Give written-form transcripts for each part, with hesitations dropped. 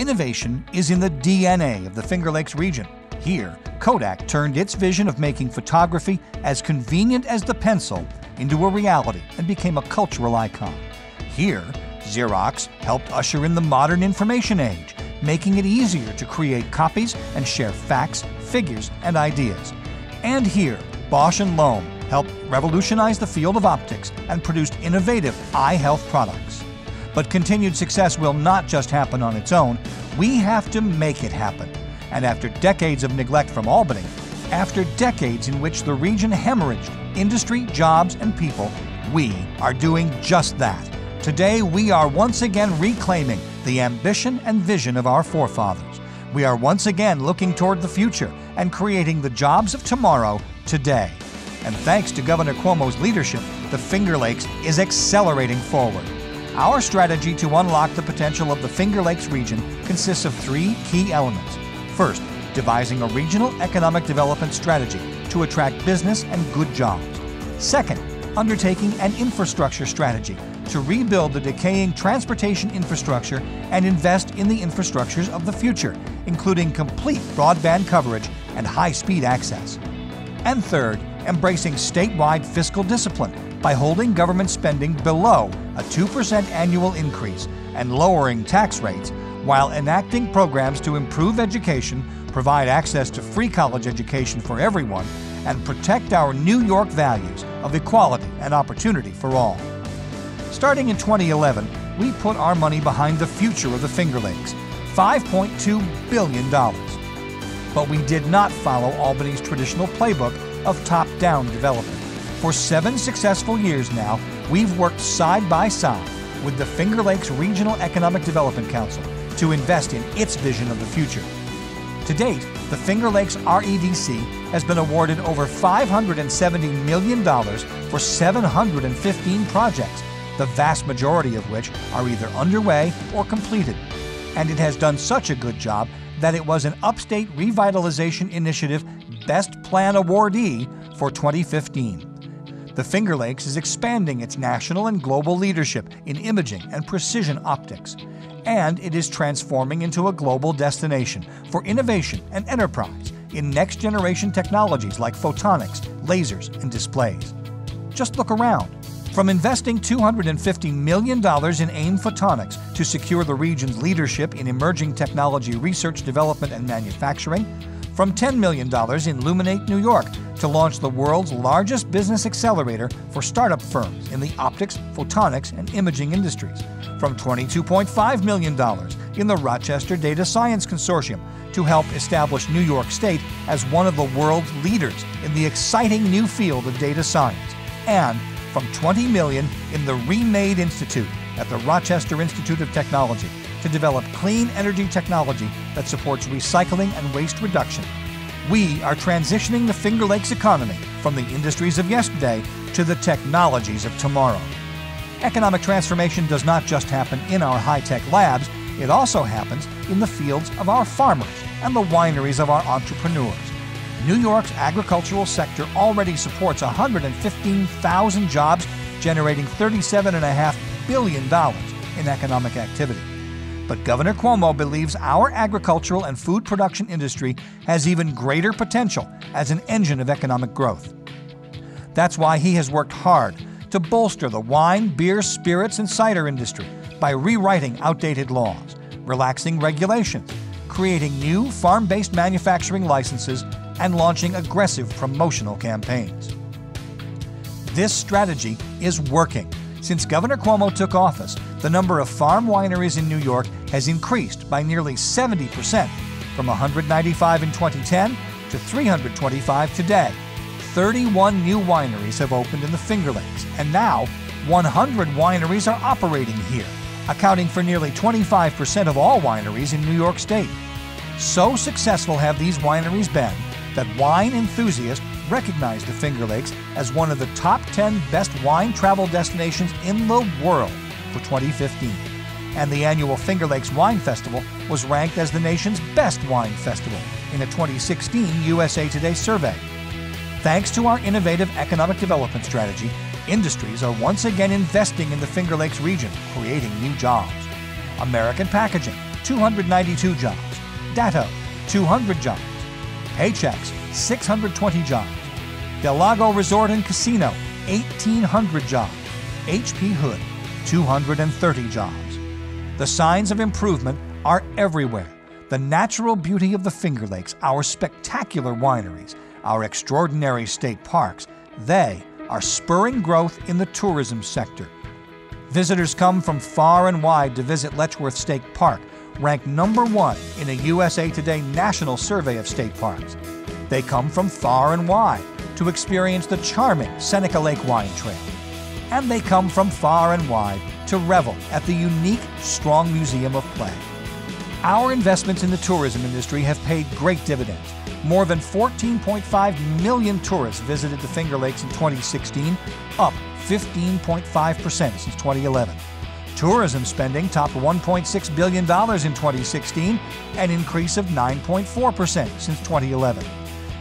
Innovation is in the DNA of the Finger Lakes region. Here, Kodak turned its vision of making photography as convenient as the pencil into a reality and became a cultural icon. Here, Xerox helped usher in the modern information age, making it easier to create copies and share facts, figures, and ideas. And here, Bosch and Lohm helped revolutionize the field of optics and produced innovative eye health products. But continued success will not just happen on its own. We have to make it happen. And after decades of neglect from Albany, after decades in which the region hemorrhaged industry, jobs, and people, we are doing just that. Today, we are once again reclaiming the ambition and vision of our forefathers. We are once again looking toward the future and creating the jobs of tomorrow today. And thanks to Governor Cuomo's leadership, the Finger Lakes is accelerating forward. Our strategy to unlock the potential of the Finger Lakes region consists of three key elements. First, devising a regional economic development strategy to attract business and good jobs. Second, undertaking an infrastructure strategy to rebuild the decaying transportation infrastructure and invest in the infrastructures of the future, including complete broadband coverage and high-speed access. And third, embracing statewide fiscal discipline by holding government spending below a 2% annual increase and lowering tax rates while enacting programs to improve education, provide access to free college education for everyone, and protect our New York values of equality and opportunity for all. Starting in 2011, we put our money behind the future of the Finger Lakes, $5.2 billion. But we did not follow Albany's traditional playbook of top-down development. For 7 successful years now, we've worked side by side with the Finger Lakes Regional Economic Development Council to invest in its vision of the future. To date, the Finger Lakes REDC has been awarded over $570 million for 715 projects, the vast majority of which are either underway or completed. And it has done such a good job that it was an Upstate Revitalization Initiative Best Plan awardee for 2015. The Finger Lakes is expanding its national and global leadership in imaging and precision optics, and it is transforming into a global destination for innovation and enterprise in next-generation technologies like photonics, lasers, and displays. Just look around. From investing $250 million in AIM Photonics to secure the region's leadership in emerging technology research, development, and manufacturing, from $10 million in Luminate New York to launch the world's largest business accelerator for startup firms in the optics, photonics, and imaging industries, from $22.5 million in the Rochester Data Science Consortium to help establish New York State as one of the world's leaders in the exciting new field of data science, and from $20 million in the Remade Institute at the Rochester Institute of Technology to develop clean energy technology that supports recycling and waste reduction. We are transitioning the Finger Lakes economy from the industries of yesterday to the technologies of tomorrow. Economic transformation does not just happen in our high-tech labs, it also happens in the fields of our farmers and the wineries of our entrepreneurs. New York's agricultural sector already supports 115,000 jobs, generating $37.5 billion in economic activity. But Governor Cuomo believes our agricultural and food production industry has even greater potential as an engine of economic growth. That's why he has worked hard to bolster the wine, beer, spirits, and cider industry by rewriting outdated laws, relaxing regulations, creating new farm-based manufacturing licenses, and launching aggressive promotional campaigns. This strategy is working. Since Governor Cuomo took office, the number of farm wineries in New York has increased by nearly 70%, from 195 in 2010 to 325 today. 31 new wineries have opened in the Finger Lakes, and now 100 wineries are operating here, accounting for nearly 25% of all wineries in New York State. So successful have these wineries been that wine enthusiasts recognize the Finger Lakes as one of the top 10 best wine travel destinations in the world for 2015. And the annual Finger Lakes Wine Festival was ranked as the nation's best wine festival in a 2016 USA Today survey. Thanks to our innovative economic development strategy, industries are once again investing in the Finger Lakes region, creating new jobs. American Packaging, 292 jobs. Datto, 200 jobs. Paychex, 620 jobs. Del Lago Resort and Casino, 1,800 jobs. HP Hood, 230 jobs. The signs of improvement are everywhere. The natural beauty of the Finger Lakes, our spectacular wineries, our extraordinary state parks, they are spurring growth in the tourism sector. Visitors come from far and wide to visit Letchworth State Park, ranked #1 in a USA Today national survey of state parks. They come from far and wide to experience the charming Seneca Lake Wine Trail. And they come from far and wide to revel at the unique Strong Museum of Play. Our investments in the tourism industry have paid great dividends. More than 14.5 million tourists visited the Finger Lakes in 2016, up 15.5% since 2011. Tourism spending topped $1.6 billion in 2016, an increase of 9.4% since 2011.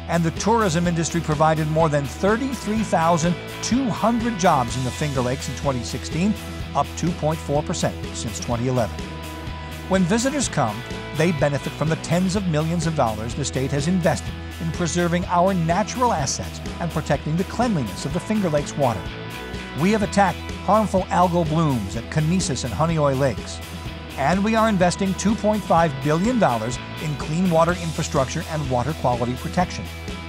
And the tourism industry provided more than 33,200 jobs in the Finger Lakes in 2016, up 2.4% since 2011. When visitors come, they benefit from the tens of millions of dollars the state has invested in preserving our natural assets and protecting the cleanliness of the Finger Lakes water. We have attacked harmful algal blooms at Conesus and Honeoye Lakes. And we are investing $2.5 billion in clean water infrastructure and water quality protection.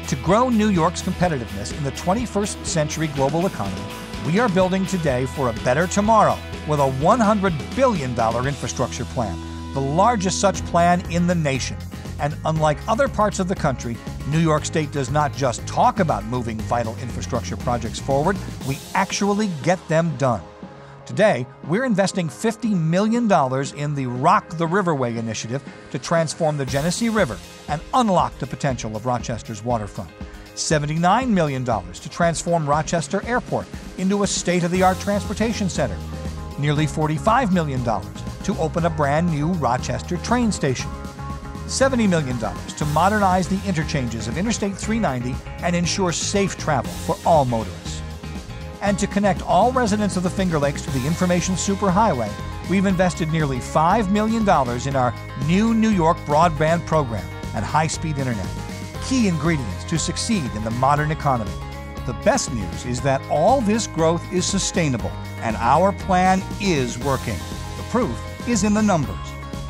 To grow New York's competitiveness in the 21st century global economy, we are building today for a better tomorrow with a $100 billion infrastructure plan, the largest such plan in the nation. And unlike other parts of the country, New York State does not just talk about moving vital infrastructure projects forward, we actually get them done. Today, we're investing $50 million in the Rock the Riverway initiative to transform the Genesee River and unlock the potential of Rochester's waterfront. $79 million to transform Rochester Airport into a state-of-the-art transportation center. Nearly $45 million to open a brand new Rochester train station. $70 million to modernize the interchanges of Interstate 390 and ensure safe travel for all motorists. And to connect all residents of the Finger Lakes to the Information Superhighway, we've invested nearly $5 million in our new New York broadband program and high-speed internet, key ingredients to succeed in the modern economy. The best news is that all this growth is sustainable, and our plan is working. The proof is in the numbers.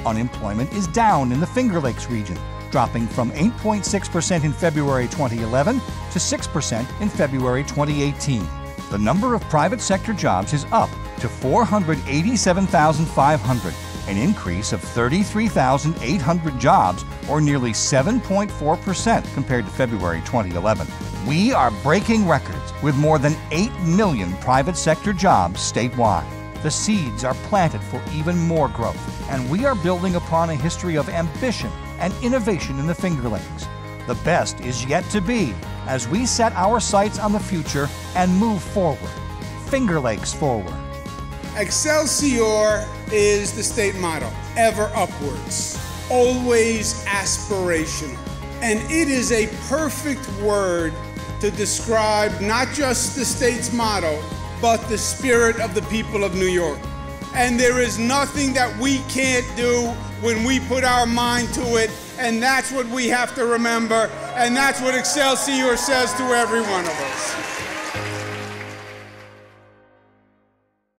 Unemployment is down in the Finger Lakes region, dropping from 8.6% in February 2011 to 6% in February 2018. The number of private sector jobs is up to 487,500, an increase of 33,800 jobs, or nearly 7.4% compared to February 2011. We are breaking records with more than 8 million private sector jobs statewide. The seeds are planted for even more growth, and we are building upon a history of ambition and innovation in the Finger Lakes. The best is yet to be as we set our sights on the future and move forward. Finger Lakes forward. Excelsior is the state motto, ever upwards, always aspirational. And it is a perfect word to describe not just the state's motto, but the spirit of the people of New York. And there is nothing that we can't do when we put our mind to it, and that's what we have to remember, and that's what Excelsior says to every one of us.